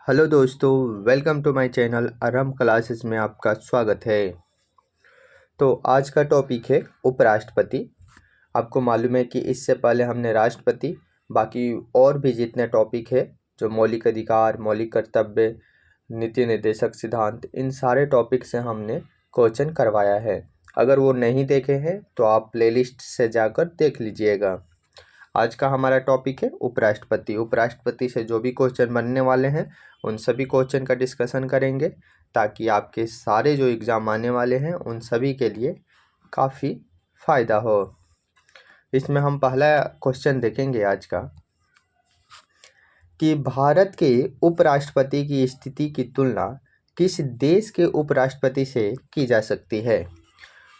Hello दोस्तों, welcome to my channel आरंभ classes में आपका स्वागत है। तो आज का टॉपिक है उपराष्ट्रपति। आपको मालूम है कि इससे पहले हमने राष्ट्रपति, बाकी और भी जितने टॉपिक है जो मौलिक अधिकार, मौलिक कर्तव्य, नीति निर्देशक सिद्धांत, इन सारे टॉपिक से हमने क्वेश्चन करवाया है। अगर वो नहीं देखे हैं तो आप प्लेलिस्ट से जाकर देख लीजिएगा। आज का हमारा टॉपिक है उपराष्ट्रपति। उपराष्ट्रपति से जो भी क्वेश्चन बनने वाले हैं उन सभी क्वेश्चन का डिस्कशन करेंगे, ताकि आपके सारे जो एग्ज़ाम आने वाले हैं उन सभी के लिए काफ़ी फ़ायदा हो। इसमें हम पहला क्वेश्चन देखेंगे आज का कि भारत के उपराष्ट्रपति की स्थिति की तुलना किस देश के उपराष्ट्रपति से की जा सकती है।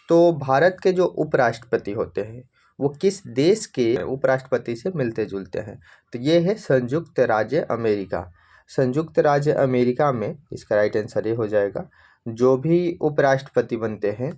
तो भारत के जो उपराष्ट्रपति होते हैं वो किस देश के उपराष्ट्रपति से मिलते जुलते हैं। तो ये है संयुक्त राज्य अमेरिका। संयुक्त राज्य अमेरिका में इसका राइट आंसर ये हो जाएगा, जो भी उपराष्ट्रपति बनते हैं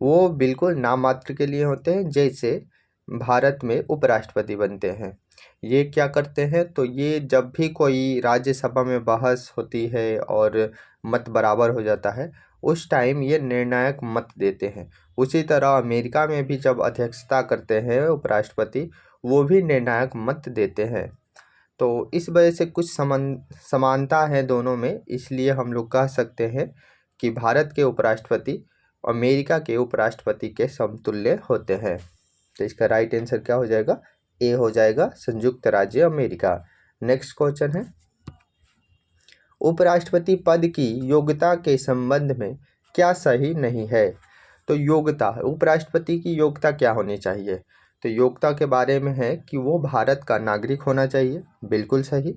वो बिल्कुल नाम मात्र के लिए होते हैं, जैसे भारत में उपराष्ट्रपति बनते हैं। ये क्या करते हैं, तो ये जब भी कोई राज्यसभा में बहस होती है और मत बराबर हो जाता है उस टाइम ये निर्णायक मत देते हैं। उसी तरह अमेरिका में भी जब अध्यक्षता करते हैं उपराष्ट्रपति, वो भी निर्णायक मत देते हैं। तो इस वजह से कुछ समानता है दोनों में, इसलिए हम लोग कह सकते हैं कि भारत के उपराष्ट्रपति अमेरिका के उपराष्ट्रपति के समतुल्य होते हैं। तो इसका राइट आंसर क्या हो जाएगा, ए हो जाएगा, संयुक्त राज्य अमेरिका। नेक्स्ट क्वेश्चन है, उपराष्ट्रपति पद की योग्यता के संबंध में क्या सही नहीं है। तो योग्यता, उपराष्ट्रपति की योग्यता क्या होनी चाहिए। तो योग्यता के बारे में है कि वो भारत का नागरिक होना चाहिए, बिल्कुल सही।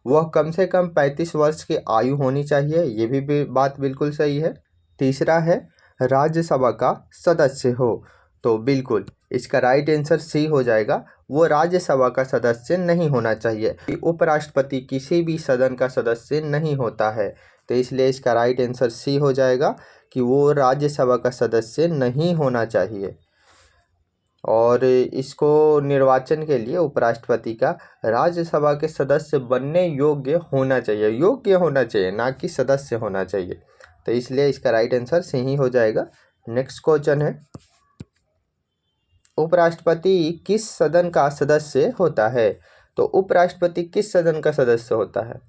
वह कम से कम 35 वर्ष की आयु होनी चाहिए, ये भी बात बिल्कुल सही है। तीसरा है राज्यसभा का सदस्य हो, तो बिल्कुल इसका राइट आंसर सी हो जाएगा, वो राज्यसभा का सदस्य नहीं होना चाहिए। उपराष्ट्रपति किसी भी सदन का सदस्य नहीं होता है, तो इसलिए इसका राइट आंसर सी हो जाएगा कि वो राज्यसभा का सदस्य नहीं होना चाहिए। और इसको निर्वाचन के लिए उपराष्ट्रपति का राज्यसभा के सदस्य बनने योग्य होना चाहिए, ना कि सदस्य होना चाहिए। तो इसलिए इसका राइट आंसर सही हो जाएगा। नेक्स्ट क्वेश्चन है, उपराष्ट्रपति किस सदन का सदस्य होता है। तो उपराष्ट्रपति किस सदन का सदस्य होता है,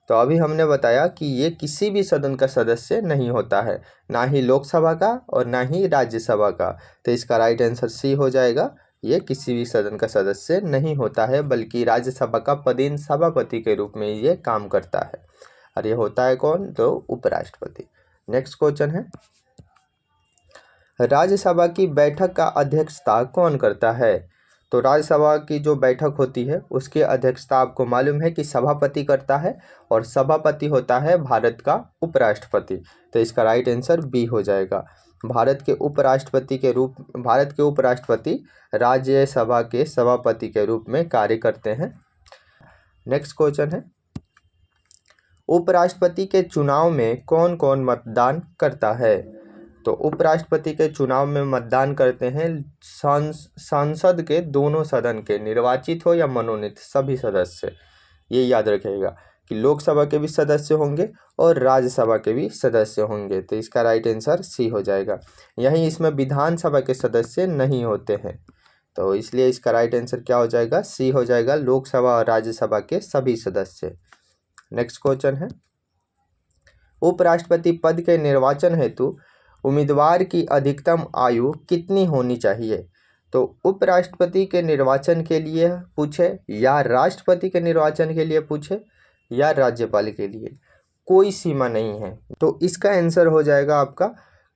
तो अभी हमने बताया कि ये किसी भी सदन का सदस्य नहीं होता है, ना ही लोकसभा का और ना ही राज्यसभा का। तो इसका राइट आंसर सी हो जाएगा, ये किसी भी सदन का सदस्य नहीं होता है, बल्कि राज्यसभा का पदेन सभापति के रूप में ये काम करता है। और ये होता है कौन, तो उपराष्ट्रपति। नेक्स्ट क्वेश्चन है, राज्यसभा की बैठक का अध्यक्षता कौन करता है। तो राज्यसभा की जो बैठक होती है उसकी अध्यक्षता आपको मालूम है कि सभापति करता है, और सभापति होता है भारत का उपराष्ट्रपति। तो इसका राइट आंसर बी हो जाएगा। भारत के उपराष्ट्रपति राज्यसभा के सभापति के रूप में कार्य करते हैं। नेक्स्ट क्वेश्चन है, उपराष्ट्रपति के चुनाव में कौन कौन मतदान करता है। तो उपराष्ट्रपति के चुनाव में मतदान करते हैं सांसद के दोनों सदन के, निर्वाचित हो या मनोनीत सभी सदस्य। ये याद रखिएगा कि लोकसभा के भी सदस्य होंगे और राज्यसभा के भी सदस्य होंगे। तो इसका राइट आंसर सी हो जाएगा। यहीं इसमें विधानसभा के सदस्य नहीं होते हैं, तो इसलिए इसका राइट आंसर क्या हो जाएगा, सी हो जाएगा, लोकसभा और राज्यसभा के सभी सदस्य। नेक्स्ट क्वेश्चन है, उपराष्ट्रपति पद के निर्वाचन हेतु उम्मीदवार की अधिकतम आयु कितनी होनी चाहिए। तो उपराष्ट्रपति के निर्वाचन के लिए पूछे, या राष्ट्रपति के निर्वाचन के लिए पूछे, या राज्यपाल के लिए, कोई सीमा नहीं है। तो इसका आंसर हो जाएगा आपका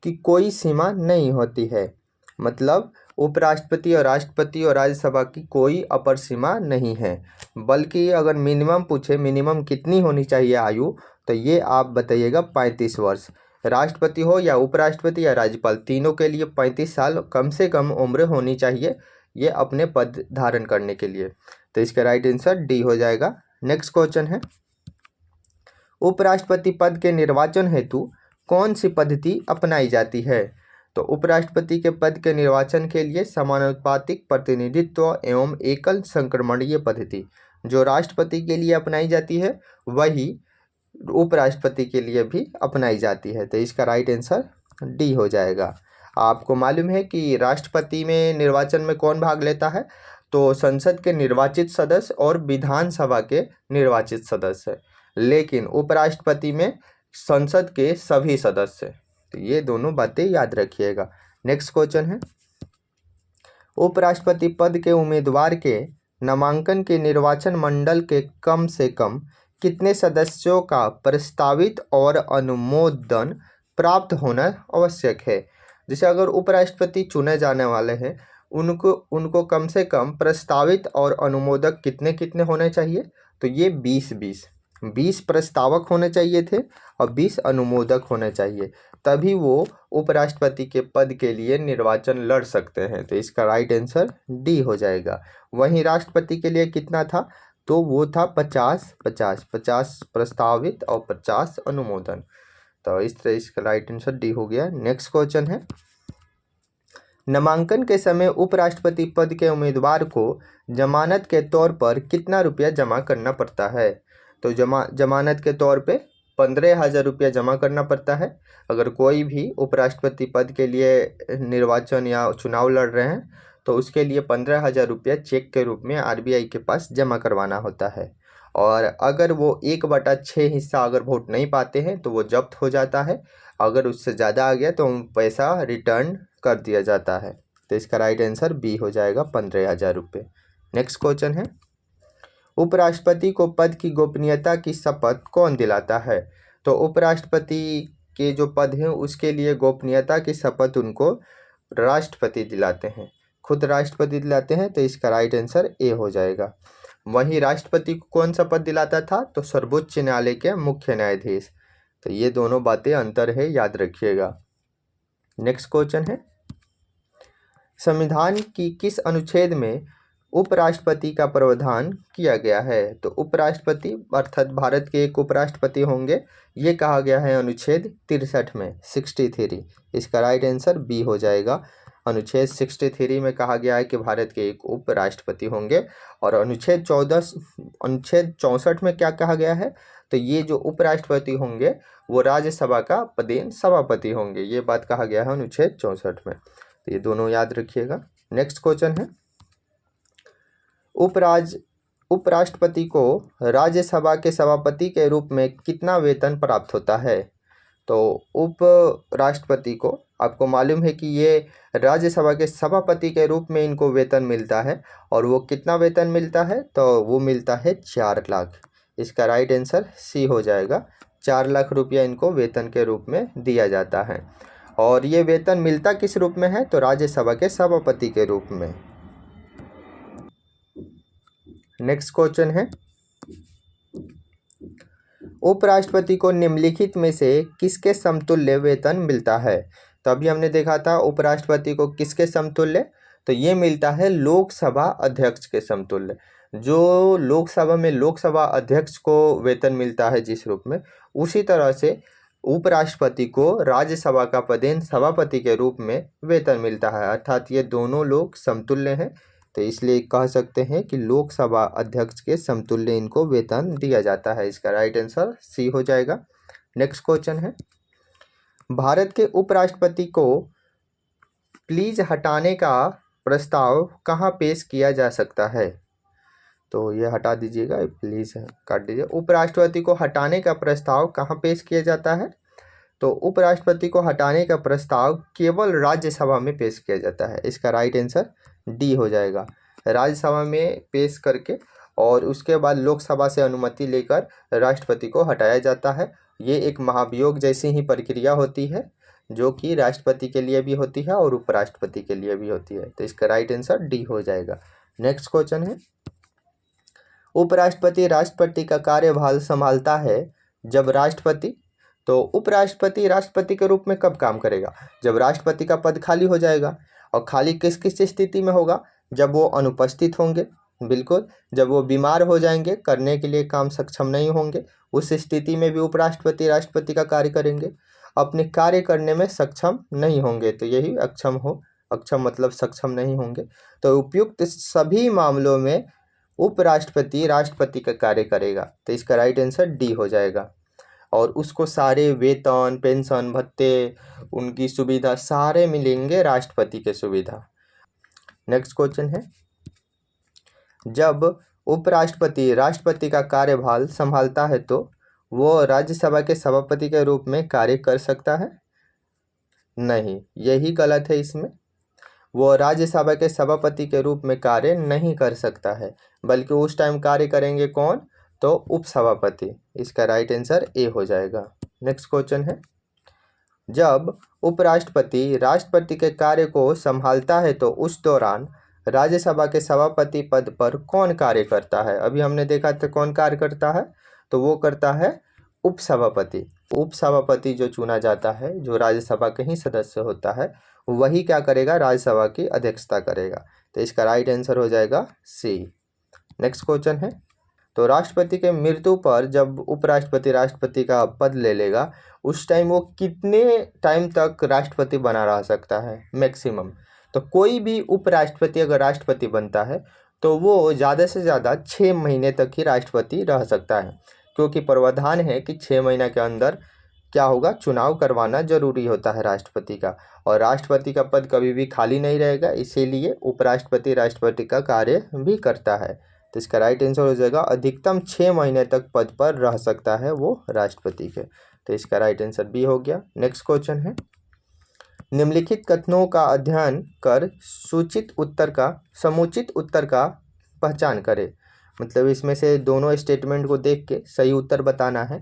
कि कोई सीमा नहीं होती है। मतलब उपराष्ट्रपति और राष्ट्रपति और राज्यसभा की कोई अपर सीमा नहीं है, बल्कि अगर मिनिमम पूछे, मिनिमम कितनी होनी चाहिए आयु, तो ये आप बताइएगा 35 वर्ष। राष्ट्रपति हो या उपराष्ट्रपति या राज्यपाल, तीनों के लिए 35 साल कम से कम उम्र होनी चाहिए ये अपने पद धारण करने के लिए। तो इसका राइट आंसर डी हो जाएगा। नेक्स्ट क्वेश्चन है, उपराष्ट्रपति पद के निर्वाचन हेतु कौन सी पद्धति अपनाई जाती है। तो उपराष्ट्रपति के पद के निर्वाचन के लिए समानुपातिक प्रतिनिधित्व एवं एकल संक्रमणीय पद्धति जो राष्ट्रपति के लिए अपनाई जाती है, वही उपराष्ट्रपति के लिए भी अपनाई जाती है। तो इसका राइट आंसर डी हो जाएगा। आपको मालूम है कि राष्ट्रपति में निर्वाचन में कौन भाग लेता है? तो संसद के निर्वाचित सदस्य और विधानसभा के निर्वाचित सदस्य, लेकिन उपराष्ट्रपति में संसद के सभी सदस्य। तो ये दोनों बातें याद रखिएगा। नेक्स्ट क्वेश्चन है, उपराष्ट्रपति पद के उम्मीदवार के नामांकन के निर्वाचन मंडल के कम से कम कितने सदस्यों का प्रस्तावित और अनुमोदन प्राप्त होना आवश्यक है? जैसे अगर उपराष्ट्रपति चुने जाने वाले हैं, उनको कम से कम प्रस्तावित और अनुमोदक कितने कितने होने चाहिए? तो ये 20 प्रस्तावक होने चाहिए थे और 20 अनुमोदक होने चाहिए, तभी वो उपराष्ट्रपति के पद के लिए निर्वाचन लड़ सकते हैं। तो इसका राइट आंसर डी हो जाएगा। वहीं राष्ट्रपति के लिए कितना था? तो वो था 50 प्रस्तावित और 50 अनुमोदन। तो इस तरह इसका राइट आंसर डी हो गया। नेक्स्ट क्वेश्चन है, नामांकन के समय उपराष्ट्रपति पद के उम्मीदवार को जमानत के तौर पर कितना रुपया जमा करना पड़ता है? तो जमानत के तौर पे 15,000 रुपया जमा करना पड़ता है। अगर कोई भी उपराष्ट्रपति पद के लिए निर्वाचन या चुनाव लड़ रहे हैं तो उसके लिए 15,000 रुपया चेक के रूप में आरबीआई के पास जमा करवाना होता है। और अगर वो 1/6 हिस्सा अगर वोट नहीं पाते हैं तो वो जब्त हो जाता है। अगर उससे ज़्यादा आ गया तो पैसा रिटर्न कर दिया जाता है। तो इसका राइट आंसर बी हो जाएगा, 15,000 रुपये। नेक्स्ट क्वेश्चन है, उपराष्ट्रपति को पद की गोपनीयता की शपथ कौन दिलाता है? तो उपराष्ट्रपति के जो पद हैं उसके लिए गोपनीयता की शपथ उनको राष्ट्रपति दिलाते हैं, खुद राष्ट्रपति दिलाते हैं। तो इसका राइट आंसर ए हो जाएगा। वहीं राष्ट्रपति को कौन सा पद दिलाता था? तो सर्वोच्च न्यायालय के मुख्य न्यायाधीश। तो ये दोनों बातें अंतर है, याद रखिएगा। नेक्स्ट क्वेश्चन है, संविधान की किस अनुच्छेद में उपराष्ट्रपति का प्रावधान किया गया है? तो उपराष्ट्रपति अर्थात भारत के एक उपराष्ट्रपति होंगे, ये कहा गया है अनुच्छेद 63 में, 63। इसका राइट आंसर बी हो जाएगा। अनुच्छेद 63 में कहा गया है कि भारत के एक उपराष्ट्रपति होंगे। और अनुच्छेद 64 में क्या कहा गया है? तो ये जो उपराष्ट्रपति होंगे वो राज्यसभा का पदेन सभापति होंगे, ये बात कहा गया है अनुच्छेद 64 में। तो ये दोनों याद रखिएगा। नेक्स्ट क्वेश्चन है, उपराष्ट्रपति को राज्यसभा के सभापति के रूप में कितना वेतन प्राप्त होता है? तो उपराष्ट्रपति को आपको मालूम है कि ये राज्यसभा के सभापति के रूप में इनको वेतन मिलता है। और वो कितना वेतन मिलता है? तो वो मिलता है 4 लाख। इसका राइट आंसर सी हो जाएगा। 4 लाख रुपया इनको वेतन के रूप में दिया जाता है। और ये वेतन मिलता किस रूप में है? तो राज्यसभा के सभापति के रूप में। नेक्स्ट क्वेश्चन है, उपराष्ट्रपति को निम्नलिखित में से किसके समतुल्य वेतन मिलता है? तो अभी हमने देखा था उपराष्ट्रपति को किसके समतुल्य, तो ये मिलता है लोकसभा अध्यक्ष के समतुल्य। जो लोकसभा में लोकसभा अध्यक्ष को वेतन मिलता है जिस रूप में, उसी तरह से उपराष्ट्रपति को राज्यसभा का पदेन सभापति के रूप में वेतन मिलता है। अर्थात ये दोनों लोग समतुल्य हैं। तो इसलिए कह सकते हैं कि लोकसभा अध्यक्ष के समतुल्य इनको वेतन दिया जाता है। इसका राइट आंसर सी हो जाएगा। नेक्स्ट क्वेश्चन है, भारत के उपराष्ट्रपति को प्लीज हटाने का प्रस्ताव कहाँ पेश किया जा सकता है? तो ये हटा दीजिएगा, प्लीज काट दीजिए। उपराष्ट्रपति को हटाने का प्रस्ताव कहाँ पेश किया जाता है? तो उपराष्ट्रपति को हटाने का प्रस्ताव केवल राज्यसभा में पेश किया जाता है। इसका राइट आंसर डी हो जाएगा। राज्यसभा में पेश करके और उसके बाद लोकसभा से अनुमति लेकर राष्ट्रपति को हटाया जाता है। ये एक महाभियोग जैसी ही प्रक्रिया होती है, जो कि राष्ट्रपति के लिए भी होती है और उपराष्ट्रपति के लिए भी होती है। तो इसका राइट आंसर डी हो जाएगा। नेक्स्ट क्वेश्चन है, उपराष्ट्रपति राष्ट्रपति का कार्यभार संभालता है जब राष्ट्रपति, तो उपराष्ट्रपति राष्ट्रपति के रूप में कब काम करेगा? जब राष्ट्रपति का पद खाली हो जाएगा। और खाली किस किस स्थिति में होगा? जब वो अनुपस्थित होंगे, बिल्कुल, जब वो बीमार हो जाएंगे, करने के लिए काम सक्षम नहीं होंगे, उस स्थिति में भी उपराष्ट्रपति राष्ट्रपति का कार्य करेंगे। अपने कार्य करने में सक्षम नहीं होंगे, तो यही अक्षम मतलब सक्षम नहीं होंगे। तो उपयुक्त सभी मामलों में उपराष्ट्रपति राष्ट्रपति का कार्य करेगा। तो इसका राइट आंसर डी हो जाएगा। और उसको सारे वेतन, पेंशन, भत्ते, उनकी सुविधा सारे मिलेंगे राष्ट्रपति के सुविधा। नेक्स्ट क्वेश्चन है, जब उपराष्ट्रपति राष्ट्रपति का कार्यभार संभालता है तो वो राज्यसभा के सभापति के रूप में कार्य कर सकता है? नहीं, यही गलत है। इसमें वो राज्यसभा के सभापति के रूप में कार्य नहीं कर सकता है, बल्कि उस टाइम कार्य करेंगे कौन? तो उपसभापति। इसका राइट आंसर ए हो जाएगा। नेक्स्ट क्वेश्चन है, जब उपराष्ट्रपति राष्ट्रपति के कार्य को संभालता है तो उस दौरान राज्यसभा के सभापति पद पर कौन कार्य करता है? अभी हमने देखा था कौन कार्य करता है, तो वो करता है उपसभापति। उपसभापति जो चुना जाता है, जो राज्यसभा के ही सदस्य होता है, वही क्या करेगा? राज्यसभा की अध्यक्षता करेगा। तो इसका राइट आंसर हो जाएगा सी। नेक्स्ट क्वेश्चन है, तो राष्ट्रपति के मृत्यु पर जब उपराष्ट्रपति राष्ट्रपति का पद ले लेगा, उस टाइम वो कितने टाइम तक राष्ट्रपति बना रह सकता है? मैक्सिमम। तो कोई भी उपराष्ट्रपति अगर राष्ट्रपति बनता है तो वो ज़्यादा से ज़्यादा 6 महीने तक ही राष्ट्रपति रह सकता है, क्योंकि प्रावधान है कि 6 महीने के अंदर क्या होगा? चुनाव करवाना जरूरी होता है राष्ट्रपति का, और राष्ट्रपति का पद कभी भी खाली नहीं रहेगा, इसीलिए उपराष्ट्रपति राष्ट्रपति का कार्य भी करता है। तो इसका राइट आंसर हो जाएगा अधिकतम 6 महीने तक पद पर रह सकता है वो राष्ट्रपति के। तो इसका राइट आंसर बी हो गया। नेक्स्ट क्वेश्चन है, निम्नलिखित कथनों का अध्ययन कर समुचित उत्तर का पहचान करें। मतलब इसमें से दोनों स्टेटमेंट को देख के सही उत्तर बताना है।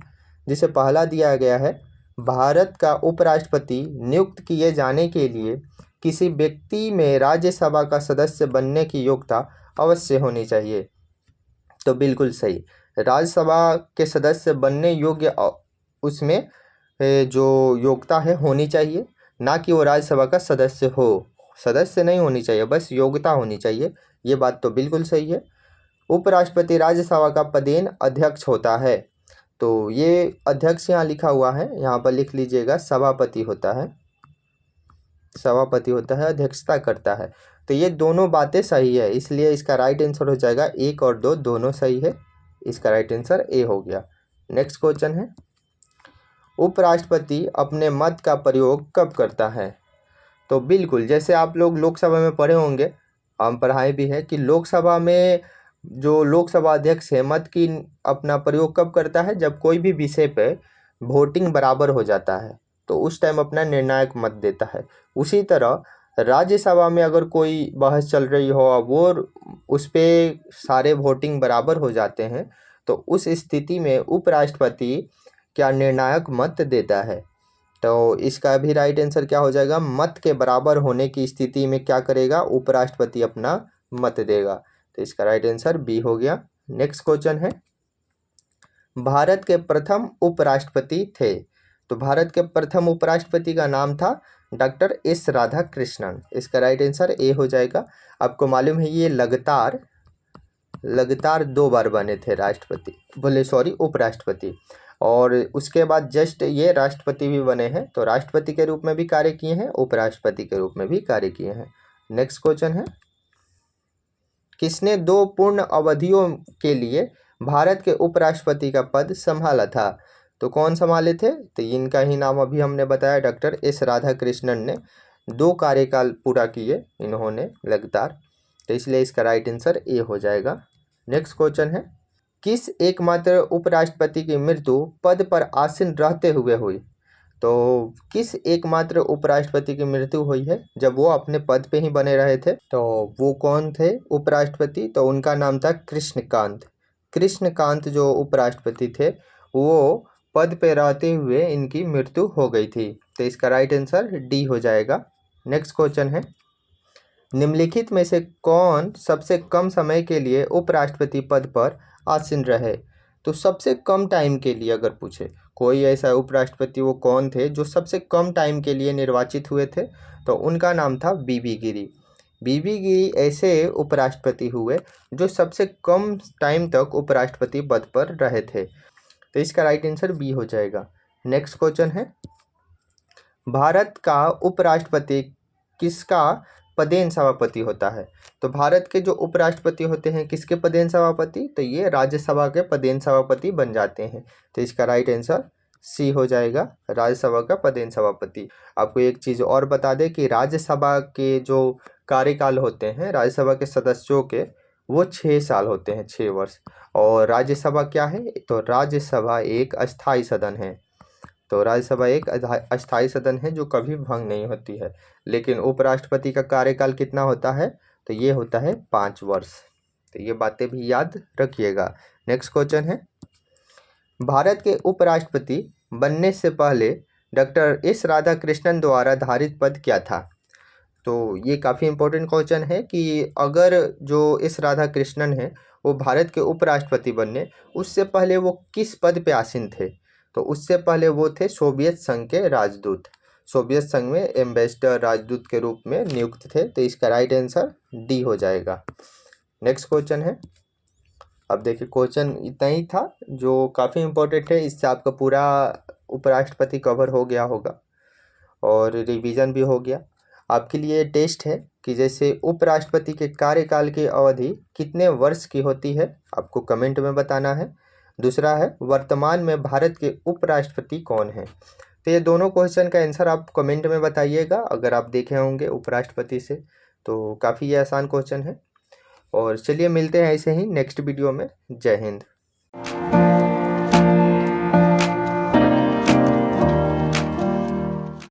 जिसे पहला दिया गया है, भारत का उपराष्ट्रपति नियुक्त किए जाने के लिए किसी व्यक्ति में राज्यसभा का सदस्य बनने की योग्यता अवश्य होनी चाहिए। तो बिल्कुल सही, राज्यसभा के सदस्य बनने योग्य उसमें जो योग्यता है होनी चाहिए, ना कि वो राज्यसभा का सदस्य हो। सदस्य नहीं होनी चाहिए, बस योग्यता होनी चाहिए। ये बात तो बिल्कुल सही है। उपराष्ट्रपति राज्यसभा का पदेन अध्यक्ष होता है। तो ये अध्यक्ष यहाँ लिखा हुआ है, यहाँ पर लिख लीजिएगा सभापति होता है। सभापति होता है, अध्यक्षता करता है। तो ये दोनों बातें सही है, इसलिए इसका राइट आंसर हो जाएगा 1 और 2 दोनों सही है। इसका राइट आंसर ए हो गया। नेक्स्ट क्वेश्चन है, उपराष्ट्रपति अपने मत का प्रयोग कब करता है? तो बिल्कुल जैसे आप लोग लोकसभा में पढ़े होंगे, हम पढ़ाए भी है कि लोकसभा में जो लोकसभा अध्यक्ष है मत की अपना प्रयोग कब करता है? जब कोई भी विषय पे वोटिंग बराबर हो जाता है तो उस टाइम अपना निर्णायक मत देता है। उसी तरह राज्यसभा में अगर कोई बहस चल रही हो और वो उस पर सारे वोटिंग बराबर हो जाते हैं तो उस स्थिति में उपराष्ट्रपति क्या निर्णायक मत देता है। तो इसका भी राइट आंसर क्या हो जाएगा? मत के बराबर होने की स्थिति में क्या करेगा? उपराष्ट्रपति अपना मत देगा। तो इसका राइट आंसर बी हो गया। नेक्स्ट क्वेश्चन है, भारत के प्रथम उपराष्ट्रपति थे। तो भारत के प्रथम उपराष्ट्रपति का नाम था डॉक्टर एस राधाकृष्णन। इसका राइट आंसर ए हो जाएगा। आपको मालूम है ये लगातार 2 बार बने थे उपराष्ट्रपति, और उसके बाद जस्ट ये राष्ट्रपति भी बने हैं। तो राष्ट्रपति के रूप में भी कार्य किए हैं, उपराष्ट्रपति के रूप में भी कार्य किए हैं। नेक्स्ट क्वेश्चन है, किसने 2 पूर्ण अवधियों के लिए भारत के उपराष्ट्रपति का पद संभाला था? तो कौन संभाले थे? तो इनका ही नाम अभी हमने बताया, डॉक्टर एस राधाकृष्णन ने 2 कार्यकाल पूरा किए इन्होंने लगातार। तो इसलिए इसका राइट आंसर ए हो जाएगा। नेक्स्ट क्वेश्चन है, किस एकमात्र उपराष्ट्रपति की मृत्यु पद पर आसीन रहते हुए हुई? तो किस एकमात्र उपराष्ट्रपति की मृत्यु हुई है जब वो अपने पद पे ही बने रहे थे? तो वो कौन थे उपराष्ट्रपति? तो उनका नाम था कृष्णकांत। कृष्णकांत जो उपराष्ट्रपति थे वो पद पे रहते हुए इनकी मृत्यु हो गई थी। तो इसका राइट आंसर डी हो जाएगा। नेक्स्ट क्वेश्चन है, निम्नलिखित में से कौन सबसे कम समय के लिए उपराष्ट्रपति पद पर आसीन रहे? तो सबसे कम टाइम के लिए अगर पूछे कोई ऐसा उपराष्ट्रपति, वो कौन थे जो सबसे कम टाइम के लिए निर्वाचित हुए थे? तो उनका नाम था बीबी गिरी। बीबी गिरी ऐसे उपराष्ट्रपति हुए जो सबसे कम टाइम तक उपराष्ट्रपति पद पर रहे थे। तो इसका राइट आंसर बी हो जाएगा। नेक्स्ट क्वेश्चन है, भारत का उपराष्ट्रपति किसका पदेन सभापति होता है? तो भारत के जो उपराष्ट्रपति होते हैं किसके पदेन सभापति? तो ये राज्यसभा के पदेन सभापति बन जाते हैं। तो इसका राइट आंसर सी हो जाएगा राज्यसभा का पदेन सभापति। आपको एक चीज़ और बता दें कि राज्यसभा के जो कार्यकाल होते हैं राज्यसभा के सदस्यों के, वो 6 साल होते हैं, 6 वर्ष। और राज्यसभा क्या है? तो राज्यसभा एक अस्थाई सदन है। तो राज्यसभा एक अस्थाई सदन है जो कभी भंग नहीं होती है। लेकिन उपराष्ट्रपति का कार्यकाल कितना होता है? तो ये होता है 5 वर्ष। तो ये बातें भी याद रखिएगा। नेक्स्ट क्वेश्चन है, भारत के उपराष्ट्रपति बनने से पहले डॉक्टर एस राधाकृष्णन द्वारा धारित पद क्या था? तो ये काफ़ी इम्पोर्टेंट क्वेश्चन है कि अगर जो एस राधाकृष्णन है वो भारत के उपराष्ट्रपति बनने, उससे पहले वो किस पद पे आसीन थे? तो उससे पहले वो थे सोवियत संघ के राजदूत। सोवियत संघ में एम्बेसडर, राजदूत के रूप में नियुक्त थे। तो इसका राइट आंसर डी हो जाएगा। नेक्स्ट क्वेश्चन है, अब देखिए क्वेश्चन इतना ही था जो काफ़ी इम्पोर्टेंट है, इससे आपका पूरा उपराष्ट्रपति कवर हो गया होगा और रिवीजन भी हो गया। आपके लिए टेस्ट है कि जैसे उपराष्ट्रपति के कार्यकाल की अवधि कितने वर्ष की होती है, आपको कमेंट में बताना है। दूसरा है, वर्तमान में भारत के उपराष्ट्रपति कौन है? तो ये दोनों क्वेश्चन का आंसर आप कमेंट में बताइएगा अगर आप देखे होंगे उपराष्ट्रपति से। तो काफ़ी ये आसान क्वेश्चन है। और चलिए मिलते हैं ऐसे ही नेक्स्ट वीडियो में। जय हिंद।